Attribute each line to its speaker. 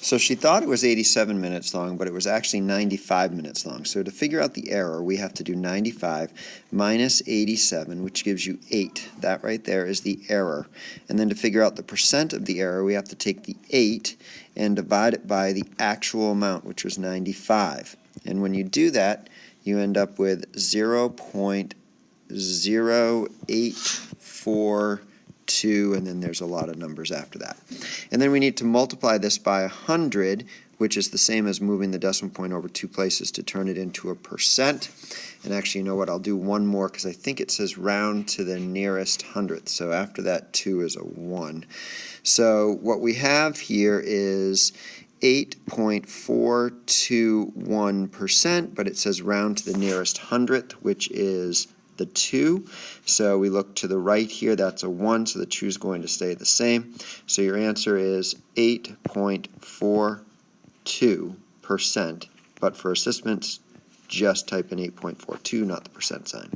Speaker 1: So she thought it was 87 minutes long, but it was actually 95 minutes long. So to figure out the error, we have to do 95 minus 87, which gives you 8. That right there is the error. And then to figure out the percent of the error, we have to take the 8 and divide it by the actual amount, which was 95. And when you do that, you end up with 0.0842, and then there's a lot of numbers after that. And then we need to multiply this by 100, which is the same as moving the decimal point over 2 places to turn it into a percent. And actually, you know what, I'll do one more because I think it says round to the nearest hundredth. So after that 2 is a 1. So what we have here is 8.421%, but it says round to the nearest hundredth, which is the 2. So we look to the right here, that's a 1, so the 2 is going to stay the same. So your answer is 8.42%, but for assistance, just type in 8.42, not the percent sign.